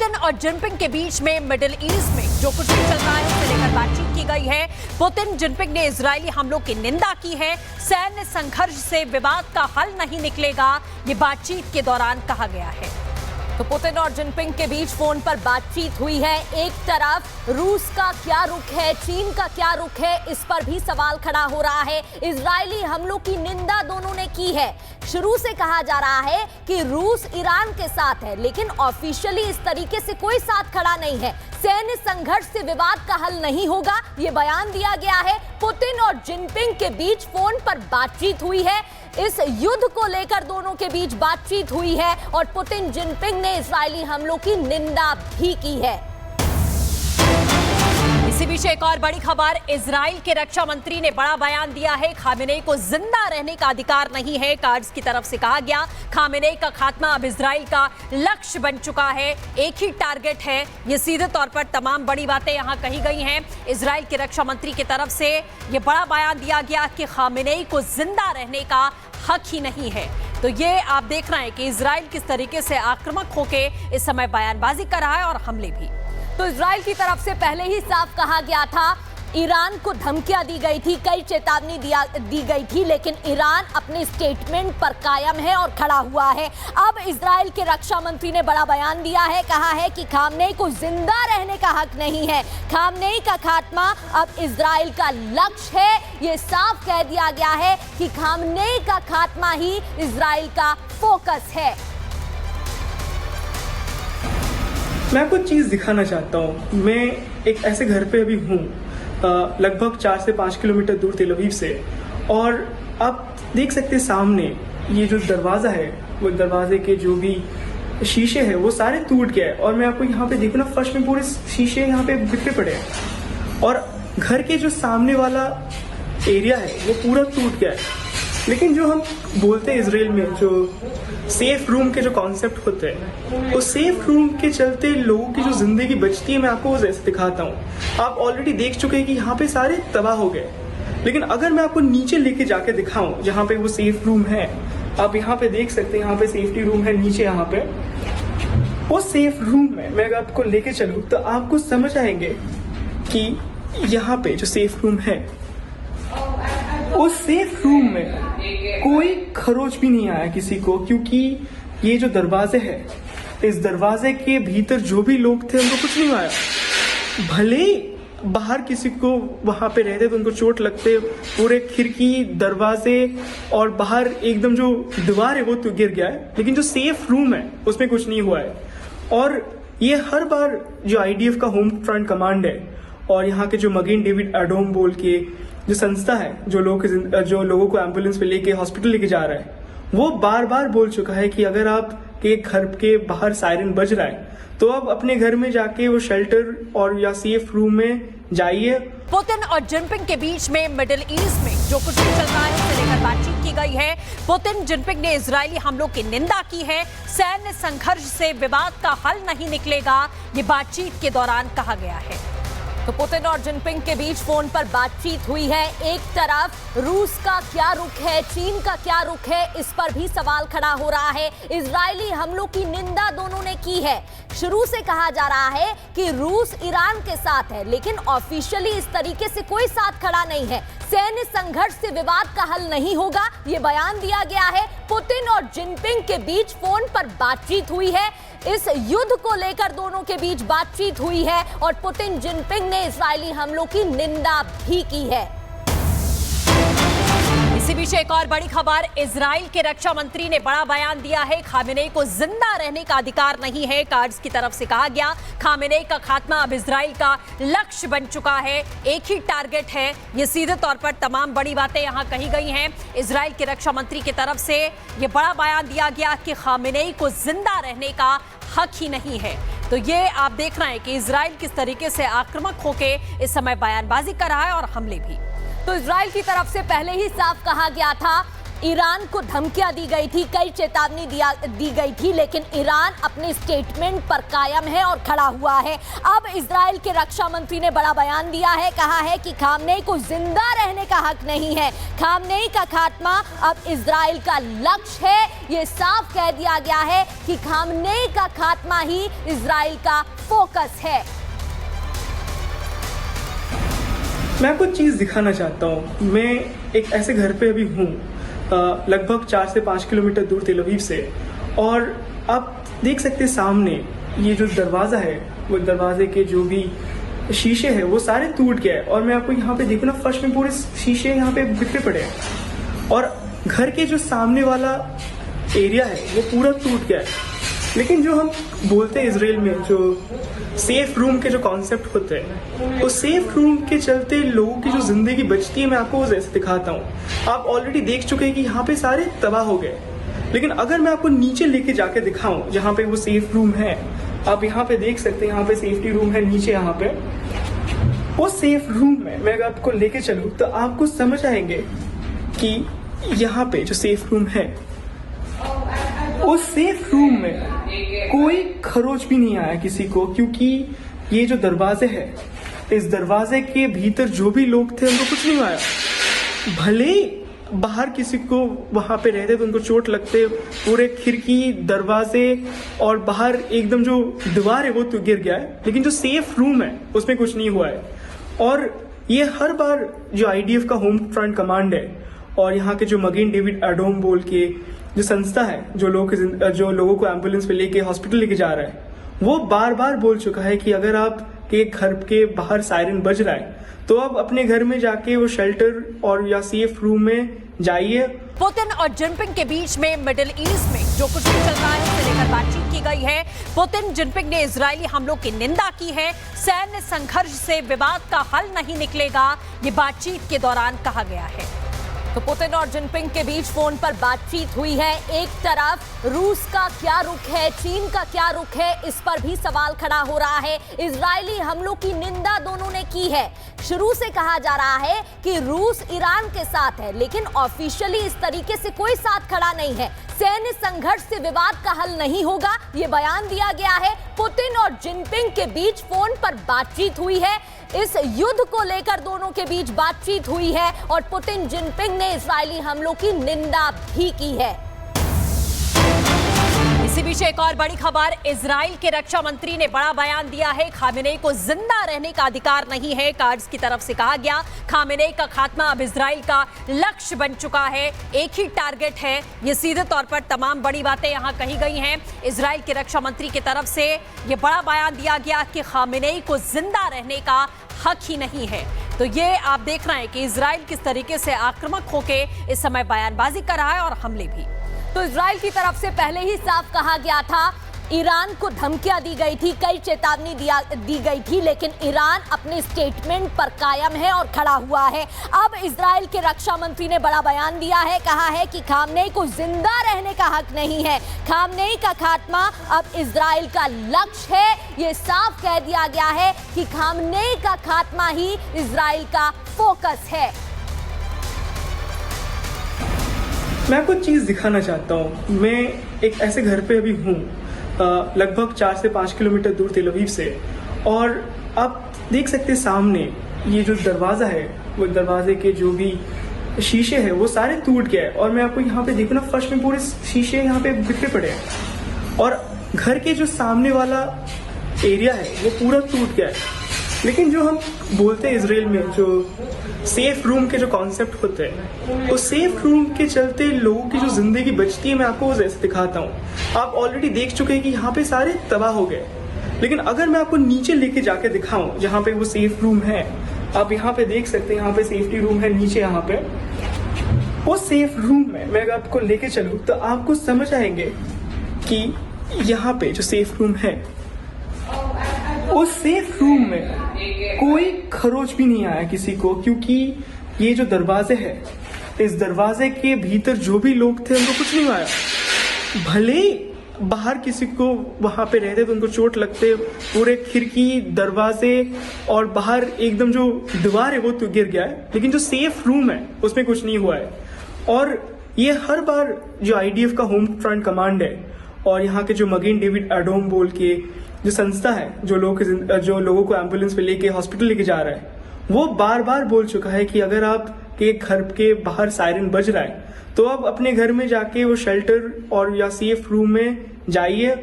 Putin और Jinping के बीच में मिडिल ईस्ट में जो कुछ भी चल रहा है उसे लेकर बातचीत की गई है। पुतिन जिनपिंग ने इजरायली हमलों की निंदा की है। सैन्य संघर्ष से विवाद का हल नहीं निकलेगा, ये बातचीत के दौरान कहा गया है। तो पुतिन और जिनपिंग के बीच फोन पर बातचीत हुई है। एक तरफ रूस का क्या रुख है, चीन का क्या रुख है, इस पर भी सवाल खड़ा हो रहा है। इजरायली हमलों की निंदा दोनों ने की है। शुरू से कहा जा रहा है कि रूस ईरान के साथ है, लेकिन ऑफिशियली इस तरीके से कोई साथ खड़ा नहीं है। सैन्य संघर्ष से विवाद का हल नहीं होगा, ये बयान दिया गया है। पुतिन और जिनपिंग के बीच फोन पर बातचीत हुई है। इस युद्ध को लेकर दोनों के बीच बातचीत हुई है और पुतिन जिनपिंग ने इजरायली हमलों की निंदा भी की है। इसी बीच एक और बड़ी खबर, इजराइल के रक्षा मंत्री ने बड़ा बयान दिया है। खामेनेई को जिंदा रहने का अधिकार नहीं है, कार्ड्स की तरफ से कहा गया। खामेनेई का खात्मा अब इजराइल का लक्ष्य बन चुका है, एक ही टारगेट है। ये सीधे तौर पर तमाम बड़ी बातें यहां कही गई हैं। इजराइल के रक्षा मंत्री की तरफ से ये बड़ा बयान दिया गया कि खामेनेई को जिंदा रहने का हक ही नहीं है। तो ये आप देख रहे हैं कि इजराइल किस तरीके से आक्रामक होके इस समय बयानबाजी कर रहा है और हमले भी। तो इजराइल की तरफ से पहले ही साफ कहा गया था, ईरान को धमकियां दी गई थी, कई चेतावनी दी गई थी, लेकिन ईरान अपने स्टेटमेंट पर कायम है और खड़ा हुआ है। अब इजराइल के रक्षा मंत्री ने बड़ा बयान दिया है, कहा है कि खामनेई को जिंदा रहने का हक नहीं है। खामनेई का खात्मा अब इजराइल का लक्ष्य है। ये साफ कह दिया गया है कि खामनेई का खात्मा ही इजराइल का फोकस है। मैं आपको चीज़ दिखाना चाहता हूँ। मैं एक ऐसे घर पे अभी हूँ, लगभग 4 से 5 किलोमीटर दूर तेल अवीव से, और आप देख सकते हैं सामने ये जो दरवाज़ा है, वो दरवाजे के जो भी शीशे हैं वो सारे टूट गए। और मैं आपको यहाँ पे देखो ना, फर्श में पूरे शीशे यहाँ पे बिखरे पड़े हैं और घर के जो सामने वाला एरिया है वो पूरा टूट गया है। लेकिन जो हम बोलते हैं इसराइल में जो सेफ रूम के जो कॉन्सेप्ट होते हैं, उस सेफ रूम के चलते लोगों की जो जिंदगी बचती है, मैं आपको वो जैसे दिखाता हूँ। आप ऑलरेडी देख चुके हैं कि यहाँ पे सारे तबाह हो गए, लेकिन अगर मैं आपको नीचे लेके जाके दिखाऊं जहाँ पे वो सेफ रूम है, आप यहाँ पे देख सकते हैं, यहाँ पे सेफ्टी रूम है नीचे। यहाँ पे वो सेफ रूम में मैं अगर आपको लेके चलूँ तो आपको समझ आएंगे कि यहाँ पे जो सेफ रूम है, उस सेफ रूम में कोई खरोच भी नहीं आया किसी को, क्योंकि ये जो दरवाजे हैं, इस दरवाजे के भीतर जो भी लोग थे उनको कुछ नहीं आया। भले बाहर किसी को वहां पे रहते तो उनको चोट लगते, पूरे खिड़की दरवाजे और बाहर एकदम जो दीवार है वो तो गिर गया है, लेकिन जो सेफ रूम है उसमें कुछ नहीं हुआ है। और ये हर बार जो IDF का होम फ्रंट कमांड है और यहाँ के जो मगेन डेविड एडोम बोल के जो संस्था है, जो लोगों को एम्बुलेंस पे लेके हॉस्पिटल लेके जा रहा है, वो बार बार बोल चुका है कि अगर आप के घर के बाहर सायरन बज रहा है तो आप अपने घर में जाके वो शेल्टर और या सेफ रूम में जाइए। पुतिन और जिनपिंग के बीच में मिडिल ईस्ट में जो कुछ भी चल रहा है उसे लेकर बातचीत की गई है। पुतिन जिनपिंग ने इजरायली हमलों की निंदा की है। सैन्य संघर्ष से विवाद का हल नहीं निकलेगा, ये बातचीत के दौरान कहा गया है। तो पुतिन और जिनपिंग के बीच फोन पर बातचीत हुई है। एक तरफ रूस का क्या रुख है, चीन का क्या रुख है, इस पर भी सवाल खड़ा हो रहा है। इजरायली हमलों की निंदा दोनों ने की है। शुरू से कहा जा रहा है कि रूस ईरान के साथ है, लेकिन ऑफिशियली इस तरीके से कोई साथ खड़ा नहीं है। सैन्य संघर्ष से विवाद का हल नहीं होगा, ये बयान दिया गया है। पुतिन और जिनपिंग के बीच फोन पर बातचीत हुई है। इस युद्ध को लेकर दोनों के बीच बातचीत हुई है और पुतिन जिनपिंग ने इजरायली हमलों की निंदा भी की है। इसी बीच एक और बड़ी खबर, इजराइल के रक्षा मंत्री ने बड़ा बयान दिया है। खामेनेई को जिंदा रहने का अधिकार नहीं है, कार्ड्स की तरफ से कहा गया। खामेनेई का खात्मा अब इजराइल का लक्ष्य बन चुका है, एक ही टारगेट है। ये सीधे तौर पर तमाम बड़ी बातें यहां कही गई हैं। इजराइल के रक्षा मंत्री की तरफ से ये बड़ा बयान दिया गया कि खामेनेई को जिंदा रहने का हक ही नहीं है। तो ये आप देख रहे हैं कि इजराइल किस तरीके से आक्रामक होके इस समय बयानबाजी कर रहा है और हमले भी। तो इजराइल की तरफ से पहले ही साफ कहा गया था, ईरान को धमकियां दी गई थी, कई चेतावनी दी गई थी, लेकिन ईरान अपने स्टेटमेंट पर कायम है और खड़ा हुआ है। अब इजराइल के रक्षा मंत्री ने बड़ा बयान दिया है, कहा है कि खामनेई को जिंदा रहने का हक नहीं है। खामनेई का खात्मा अब इजराइल का लक्ष्य है। ये साफ कह दिया गया है कि खामनेई का खात्मा ही इजराइल का फोकस है। मैं आपको चीज दिखाना चाहता हूँ। मैं एक ऐसे घर पे अभी हूँ, लगभग 4 से 5 किलोमीटर दूर तेल अवीव से, और आप देख सकते हैं सामने ये जो दरवाजा है, वो दरवाजे के जो भी शीशे हैं वो सारे टूट गए हैं। और मैं आपको यहाँ पे देखूँ ना, फर्श में पूरे शीशे यहाँ पे बिखरे पड़े हैं, और घर के जो सामने वाला एरिया है वो पूरा टूट गया है। लेकिन जो हम बोलते हैं इजराइल में जो सेफ रूम के जो कॉन्सेप्ट होते हैं, उस सेफ रूम के चलते लोगों की जो जिंदगी बचती है, मैं आपको वो जैसे दिखाता हूँ। आप ऑलरेडी देख चुके हैं कि यहाँ पे सारे तबाह हो गए, लेकिन अगर मैं आपको नीचे लेके जाके दिखाऊं जहाँ पे वो सेफ रूम है, आप यहाँ पे देख सकते हैं, यहाँ पे सेफ्टी रूम है नीचे, यहाँ पे वो सेफ रूम में मैं अगर आपको लेके चलूँ तो आपको समझ आएंगे कि यहाँ पे जो सेफ रूम है, उस सेफ रूम में कोई खरोच भी नहीं आया किसी को, क्योंकि ये जो दरवाजे है, इस दरवाजे के भीतर जो भी लोग थे उनको कुछ नहीं आया। भले बाहर किसी को वहां पे रहते तो उनको चोट लगते, पूरे खिड़की दरवाजे और बाहर एकदम जो दीवार है वो तो गिर गया है, लेकिन जो सेफ रूम है उसमें कुछ नहीं हुआ है। और ये हर बार जो IDF का होम फ्रंट कमांड है और यहाँ के जो मगेन डेविड एडोम बोल के जो संस्था है, जो लोगों को एम्बुलेंस पे लेके हॉस्पिटल लेके जा रहा है, वो बार बार बोल चुका है कि अगर आपके घर के बाहर सायरन बज रहा है तो आप अपने घर में जाके वो शेल्टर और या सेफ रूम में जाइए। पुतिन और जिनपिंग के बीच में मिडिल ईस्ट में जो कुछ भी चल रहा है उसे लेकर बातचीत की गई है। पुतिन जिनपिंग ने इजरायली हमलों की निंदा की है। सैन्य संघर्ष से विवाद का हल नहीं निकलेगा, ये बातचीत के दौरान कहा गया है। तो पुतिन और जिनपिंग के बीच फोन पर बातचीत हुई है। एक तरफ रूस का क्या रुख है, चीन का क्या रुख है, इस पर भी सवाल खड़ा हो रहा है। इजरायली हमलों की निंदा दोनों ने की है। शुरू से कहा जा रहा है कि रूस ईरान के साथ है, लेकिन ऑफिशियली इस तरीके से कोई साथ खड़ा नहीं है। सैन्य संघर्ष से विवाद का हल नहीं होगा, ये बयान दिया गया है। पुतिन और जिनपिंग के बीच फोन पर बातचीत हुई है। इस युद्ध को लेकर दोनों के बीच बातचीत हुई है और पुतिन जिनपिंग ने इजरायली हमलों की निंदा भी की है। इसी बीच एक और बड़ी खबर, इजराइल के रक्षा मंत्री ने बड़ा बयान दिया है। खामेनेई को जिंदा रहने का अधिकार नहीं है, कार्ड्स की तरफ से कहा गया। खामेनेई का खात्मा अब इजराइल का लक्ष्य बन चुका है, एक ही टारगेट है। ये सीधे तौर पर तमाम बड़ी बातें यहां कही गई हैं। इजराइल के रक्षा मंत्री की तरफ से ये बड़ा बयान दिया गया कि खामेनेई को जिंदा रहने का हक ही नहीं है। तो ये आप देख रहे हैं कि इजराइल किस तरीके से आक्रामक होकर इस समय बयानबाजी कर रहा है और हमले भी। तो इजराइल की तरफ से पहले ही साफ कहा गया था, ईरान को धमकियां दी गई थी, कई चेतावनी दी गई थी, लेकिन ईरान अपने स्टेटमेंट पर कायम है और खड़ा हुआ है। अब इजराइल के रक्षा मंत्री ने बड़ा बयान दिया है, कहा है कि खामनेई को जिंदा रहने का हक नहीं है। खामनेई का खात्मा अब इजराइल का लक्ष्य है। ये साफ कह दिया गया है कि खामनेई का खात्मा ही इजराइल का फोकस है। मैं आपको चीज दिखाना चाहता हूँ। मैं एक ऐसे घर पे अभी हूँ, लगभग 4 से 5 किलोमीटर दूर तेल अवीव से, और आप देख सकते हैं सामने ये जो दरवाजा है, वो दरवाजे के जो भी शीशे हैं वो सारे टूट गए हैं। और मैं आपको यहाँ पे देखूँ ना, फर्श में पूरे शीशे यहाँ पे बिखरे पड़े हैं, और घर के जो सामने वाला एरिया है वो पूरा टूट गया है। लेकिन जो हम बोलते हैं इजराइल में जो सेफ रूम के जो कॉन्सेप्ट होते हैं, उस सेफ रूम के चलते लोगों की जो जिंदगी बचती है, मैं आपको वो जैसे दिखाता हूँ। आप ऑलरेडी देख चुके हैं कि यहाँ पे सारे तबाह हो गए, लेकिन अगर मैं आपको नीचे लेके जाके दिखाऊं जहाँ पे वो सेफ रूम है, आप यहाँ पे देख सकते हैं, यहाँ पे सेफ्टी रूम है नीचे, यहाँ पे वो सेफ रूम में मैं अगर आपको लेके चलूँ तो आपको समझ आएंगे कि यहाँ पे जो सेफ रूम है, उस सेफ रूम में कोई खरोच भी नहीं आया किसी को, क्योंकि ये जो दरवाजे है, इस दरवाजे के भीतर जो भी लोग थे उनको कुछ नहीं आया। भले बाहर किसी को वहां पे रहते तो उनको चोट लगते, पूरे खिड़की दरवाजे और बाहर एकदम जो दीवार है वो तो गिर गया है, लेकिन जो सेफ रूम है उसमें कुछ नहीं हुआ है। और ये हर बार जो आईडीएफ का होम फ्रंट कमांड है और यहाँ के जो मगेन डेविड एडोम बोल के जो संस्था है जो लोगों को एम्बुलेंस पे लेके हॉस्पिटल लेके जा रहा है, वो बार बार बोल चुका है कि अगर आपके घर के बाहर सायरन बज रहा है तो आप अपने घर में जाके वो शेल्टर और या सेफ रूम में जाइए